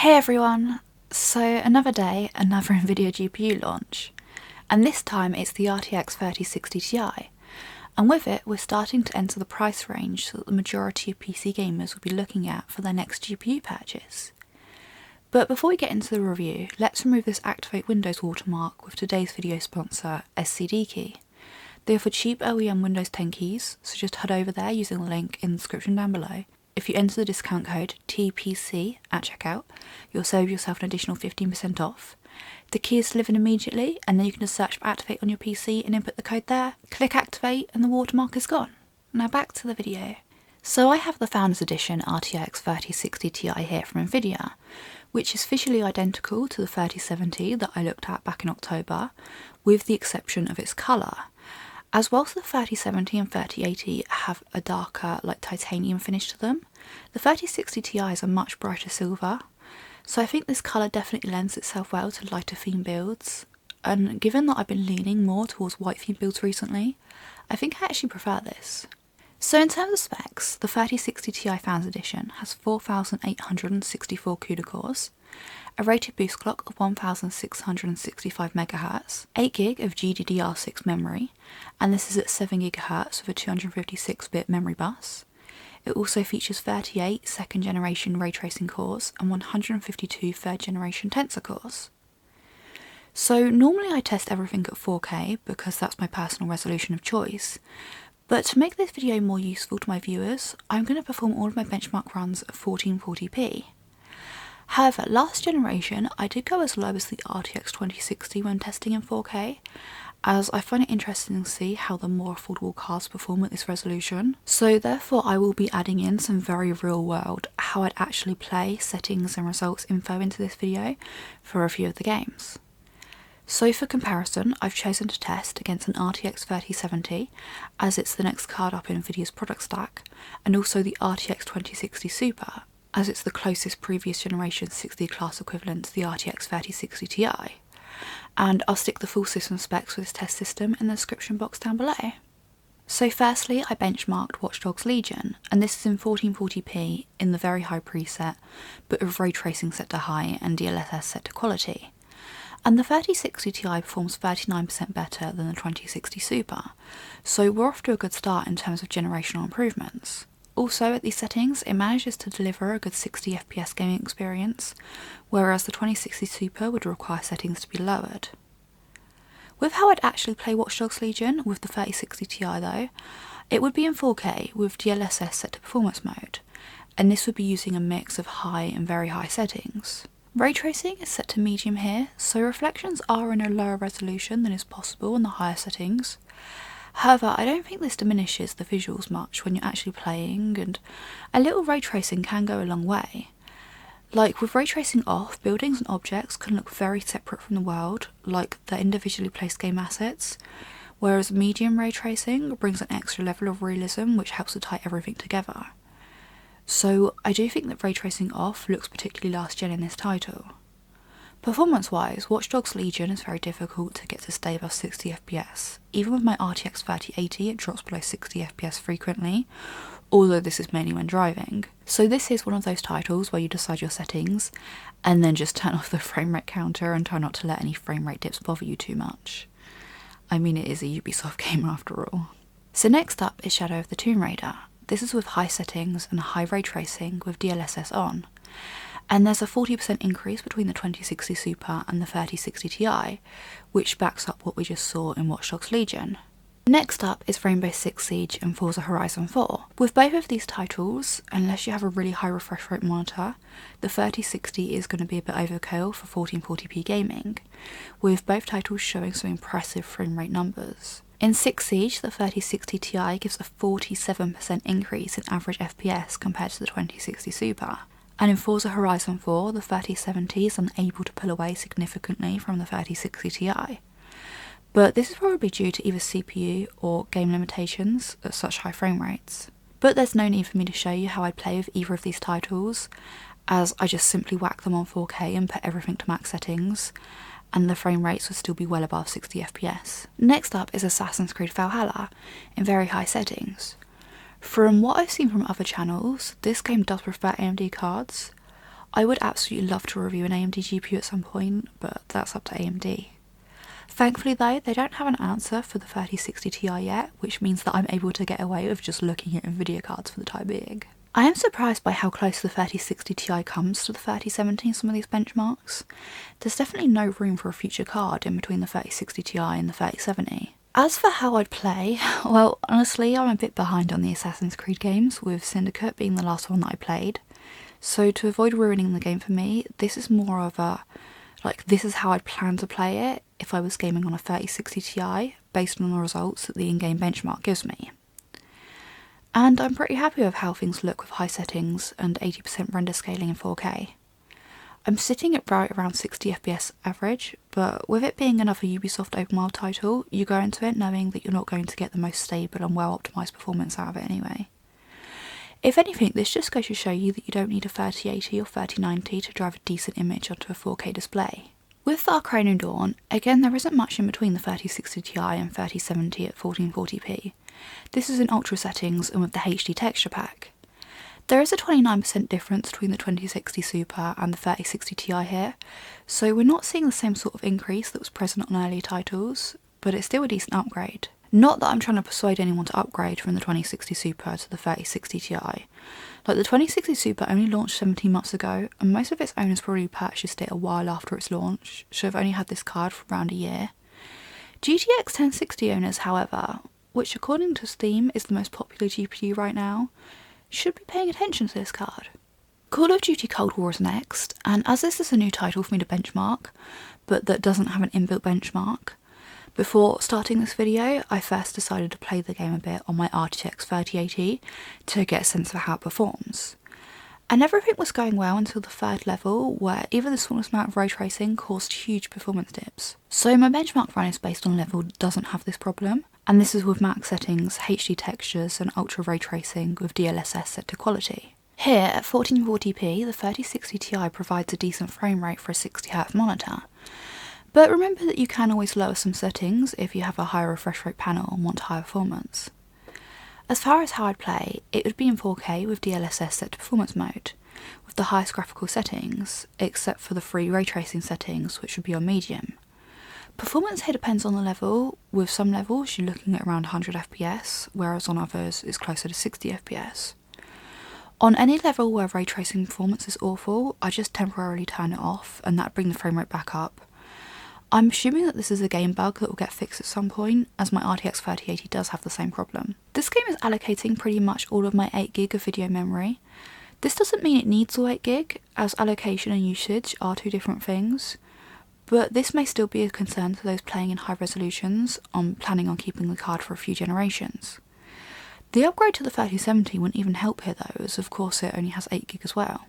Hey everyone! So another day, another NVIDIA GPU launch, and this time it's the RTX 3060 Ti, and with it we're starting to enter the price range that the majority of PC gamers will be looking at for their next GPU purchase. But before we get into the review, let's remove this Activate Windows watermark with today's video sponsor, SCD Key. They offer cheap OEM Windows 10 keys, so just head over there using the link in the description down below. If you enter the discount code TPC at checkout, you'll save yourself an additional 15% off. The key is delivered immediately, and then you can just search for Activate on your PC and input the code there, click Activate, and the watermark is gone. Now back to the video. So I have the Founders Edition RTX 3060 Ti here from NVIDIA, which is visually identical to the 3070 that I looked at back in October, with the exception of its colour. As whilst the 3070 and 3080 have a darker, like titanium finish to them, the 3060 Ti is a much brighter silver, so I think this colour definitely lends itself well to lighter theme builds, and given that I've been leaning more towards white theme builds recently, I think I actually prefer this. So in terms of specs, the 3060 Ti Founders Edition has 4,864 CUDA cores, a rated boost clock of 1665 MHz, 8GB of GDDR6 memory, and this is at 7GHz with a 256-bit memory bus. It also features 38 second-generation ray tracing cores and 152 third-generation tensor cores. So normally I test everything at 4K because that's my personal resolution of choice, but to make this video more useful to my viewers, I'm going to perform all of my benchmark runs at 1440p. However, last generation I did go as low as the RTX 2060 when testing in 4K, as I find it interesting to see how the more affordable cards perform at this resolution. So therefore I will be adding in some very real world how I'd actually play, settings and results info into this video for a few of the games. So for comparison, I've chosen to test against an RTX 3070 as it's the next card up in NVIDIA's product stack, and also the RTX 2060 Super, as it's the closest previous generation 60 class equivalent to the RTX 3060 Ti. And I'll stick the full system specs for this test system in the description box down below. So firstly, I benchmarked Watch Dogs Legion, and this is in 1440p in the very high preset, but with ray tracing set to high and DLSS set to quality. And the 3060 Ti performs 39% better than the 2060 Super, so we're off to a good start in terms of generational improvements. Also, at these settings, it manages to deliver a good 60 FPS gaming experience, whereas the 2060 Super would require settings to be lowered. With how I'd actually play Watch Dogs Legion with the 3060 Ti though, it would be in 4K with DLSS set to performance mode, and this would be using a mix of high and very high settings. Ray tracing is set to medium here, so reflections are in a lower resolution than is possible in the higher settings. However, I don't think this diminishes the visuals much when you're actually playing, and a little ray tracing can go a long way. Like with ray tracing off, buildings and objects can look very separate from the world, like the individually placed game assets, whereas medium ray tracing brings an extra level of realism which helps to tie everything together. So I do think that ray tracing off looks particularly last gen in this title. Performance wise, Watch Dogs Legion is very difficult to get to stay above 60 FPS. Even with my RTX 3080 it drops below 60 FPS frequently, although this is mainly when driving. So this is one of those titles where you decide your settings and then just turn off the frame rate counter and try not to let any frame rate dips bother you too much. I mean, it is a Ubisoft game after all. So next up is Shadow of the Tomb Raider. This is with high settings and high ray tracing with DLSS on. And there's a 40% increase between the 2060 Super and the 3060 Ti, which backs up what we just saw in Watch Dogs Legion. Next up is Rainbow Six Siege and Forza Horizon 4. With both of these titles, unless you have a really high refresh rate monitor, the 3060 is going to be a bit overkill for 1440p gaming, with both titles showing some impressive frame rate numbers. In 6 Siege, the 3060 Ti gives a 47% increase in average FPS compared to the 2060 Super. And in Forza Horizon 4, the 3070 is unable to pull away significantly from the 3060 Ti. But this is probably due to either CPU or game limitations at such high frame rates. But there's no need for me to show you how I play with either of these titles, as I just simply whack them on 4K and put everything to max settings, and the frame rates would still be well above 60 FPS. Next up is Assassin's Creed Valhalla in very high settings. From what I've seen from other channels, this game does prefer AMD cards. I would absolutely love to review an AMD GPU at some point, but that's up to AMD. Thankfully though, they don't have an answer for the 3060 Ti yet, which means that I'm able to get away with just looking at NVIDIA cards for the time being. I am surprised by how close the 3060 Ti comes to the 3070 in some of these benchmarks. There's definitely no room for a future card in between the 3060 Ti and the 3070. As for how I'd play, well honestly I'm a bit behind on the Assassin's Creed games, with Syndicate being the last one that I played. So to avoid ruining the game for me, this is more of a, this is how I'd plan to play it if I was gaming on a 3060 Ti, based on the results that the in-game benchmark gives me. And I'm pretty happy with how things look with high settings and 80% render scaling in 4K. I'm sitting at right around 60 FPS average, but with it being another Ubisoft open world title, you go into it knowing that you're not going to get the most stable and well optimised performance out of it anyway. If anything, this just goes to show you that you don't need a 3080 or 3090 to drive a decent image onto a 4K display. With the Arcanum Dawn, again there isn't much in between the 3060 Ti and 3070 at 1440p. This is in ultra settings and with the HD texture pack. There is a 29% difference between the 2060 Super and the 3060 Ti here, so we're not seeing the same sort of increase that was present on earlier titles, but it's still a decent upgrade. Not that I'm trying to persuade anyone to upgrade from the 2060 Super to the 3060 Ti. The 2060 Super only launched 17 months ago, and most of its owners probably purchased it a while after its launch, so have only had this card for around a year. GTX 1060 owners, however, which according to Steam is the most popular GPU right now, should be paying attention to this card. Call of Duty Cold War is next, and as this is a new title for me to benchmark, but that doesn't have an inbuilt benchmark, before starting this video, I first decided to play the game a bit on my RTX 3080 to get a sense of how it performs. And everything was going well until the third level, where even the smallest amount of ray tracing caused huge performance dips. So my benchmark run is based on level doesn't have this problem, and this is with max settings, HD textures and ultra ray tracing with DLSS set to quality. Here at 1440p, the 3060 Ti provides a decent frame rate for a 60Hz monitor. But remember that you can always lower some settings if you have a higher refresh rate panel and want higher performance. As far as how I'd play, it would be in 4K with DLSS set to performance mode, with the highest graphical settings, except for the free ray tracing settings which would be on medium. Performance here depends on the level, with some levels you're looking at around 100 FPS, whereas on others it's closer to 60 FPS. On any level where ray tracing performance is awful, I just temporarily turn it off and that'd bring the frame rate back up. I'm assuming that this is a game bug that will get fixed at some point, as my RTX 3080 does have the same problem. This game is allocating pretty much all of my 8GB of video memory. This doesn't mean it needs all 8GB, as allocation and usage are two different things, but this may still be a concern to those playing in high resolutions, planning on keeping the card for a few generations. The upgrade to the 3070 wouldn't even help here though, as of course it only has 8GB as well.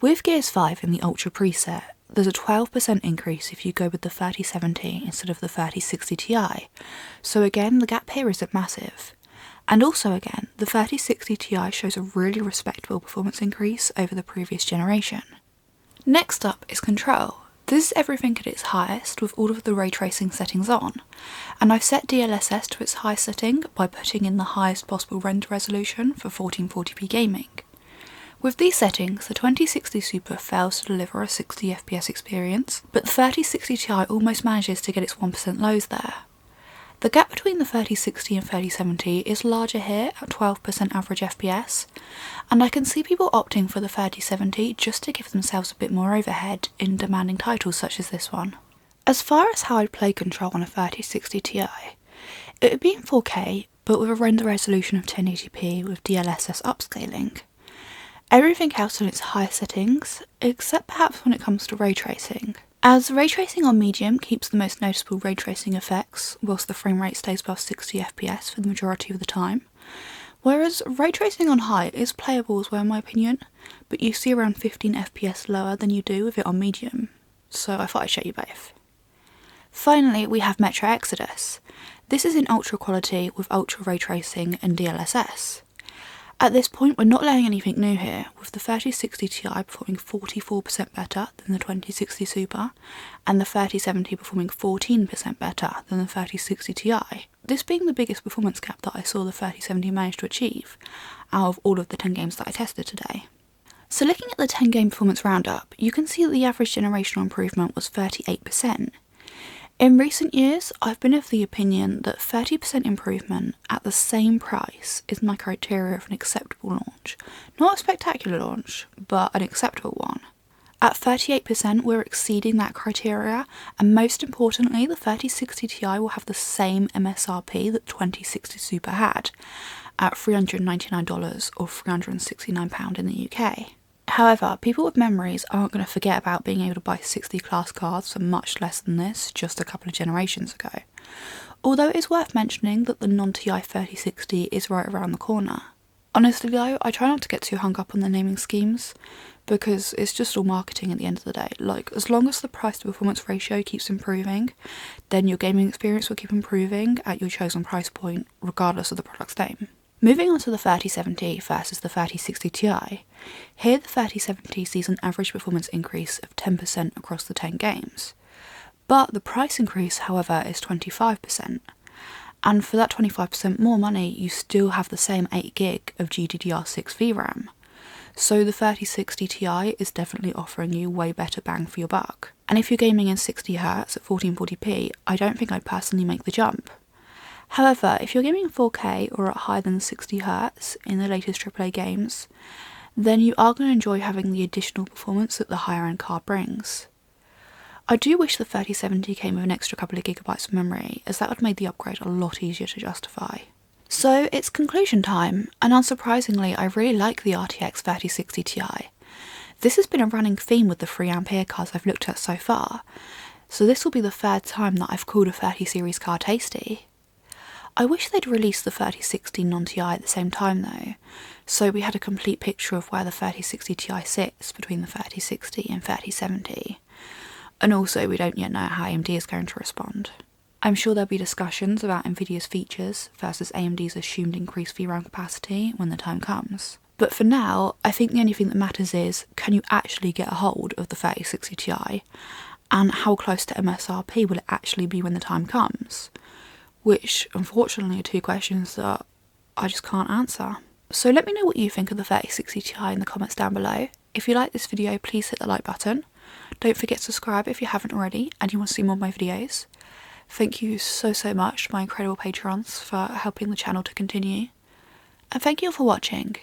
With Gears 5 in the Ultra preset, there's a 12% increase if you go with the 3070 instead of the 3060 Ti, so again the gap here isn't massive. And also again, the 3060 Ti shows a really respectable performance increase over the previous generation. Next up is control. This is everything at its highest with all of the ray tracing settings on, and I've set DLSS to its highest setting by putting in the highest possible render resolution for 1440p gaming. With these settings, the 2060 Super fails to deliver a 60 FPS experience, but the 3060 Ti almost manages to get its 1% lows there. The gap between the 3060 and 3070 is larger here at 12% average FPS, and I can see people opting for the 3070 just to give themselves a bit more overhead in demanding titles such as this one. As far as how I'd play Control on a 3060 Ti, it would be in 4K, but with a render resolution of 1080p with DLSS upscaling. Everything else in its highest settings, except perhaps when it comes to ray tracing, as ray tracing on medium keeps the most noticeable ray tracing effects, whilst the frame rate stays above 60 FPS for the majority of the time, whereas ray tracing on high is playable as well in my opinion, but you see around 15 FPS lower than you do with it on medium, so I thought I'd show you both. Finally, we have Metro Exodus. This is in ultra quality with ultra ray tracing and DLSS. At this point, we're not laying anything new here, with the 3060 Ti performing 44% better than the 2060 Super, and the 3070 performing 14% better than the 3060 Ti, this being the biggest performance gap that I saw the 3070 manage to achieve, out of all of the 10 games that I tested today. So looking at the 10 game performance roundup, you can see that the average generational improvement was 38%. In recent years, I've been of the opinion that 30% improvement at the same price is my criteria for an acceptable launch. Not a spectacular launch, but an acceptable one. At 38%, we're exceeding that criteria, and most importantly, the 3060 Ti will have the same MSRP that 2060 Super had, at $399 or £369 in the UK. However, people with memories aren't going to forget about being able to buy 60 class cards for much less than this just a couple of generations ago. Although it is worth mentioning that the non-TI 3060 is right around the corner. Honestly though, I try not to get too hung up on the naming schemes, because it's just all marketing at the end of the day. Like, as long as the price to performance ratio keeps improving, then your gaming experience will keep improving at your chosen price point, regardless of the product's name. Moving on to the 3070 versus the 3060 Ti, here the 3070 sees an average performance increase of 10% across the 10 games. But the price increase, however, is 25%. And for that 25% more money, you still have the same 8GB of GDDR6 VRAM. So the 3060 Ti is definitely offering you way better bang for your buck. And if you're gaming in 60Hz at 1440p, I don't think I'd personally make the jump. However, if you're gaming in 4K or at higher than 60Hz in the latest AAA games, then you are going to enjoy having the additional performance that the higher end card brings. I do wish the 3070 came with an extra couple of gigabytes of memory, as that would make the upgrade a lot easier to justify. So it's conclusion time, and unsurprisingly I really like the RTX 3060 Ti. This has been a running theme with the free Ampere cards I've looked at so far, so this will be the third time that I've called a 30 series card tasty. I wish they'd released the 3060 non-TI at the same time though, so we had a complete picture of where the 3060 Ti sits between the 3060 and 3070. And also we don't yet know how AMD is going to respond. I'm sure there'll be discussions about NVIDIA's features versus AMD's assumed increased VRAM capacity when the time comes. But for now, I think the only thing that matters is, can you actually get a hold of the 3060 Ti? And how close to MSRP will it actually be when the time comes? Which, unfortunately, are two questions that I just can't answer. So let me know what you think of the 3060 Ti in the comments down below. If you like this video, please hit the like button. Don't forget to subscribe if you haven't already and you want to see more of my videos. Thank you so much to my incredible patrons for helping the channel to continue. And thank you all for watching.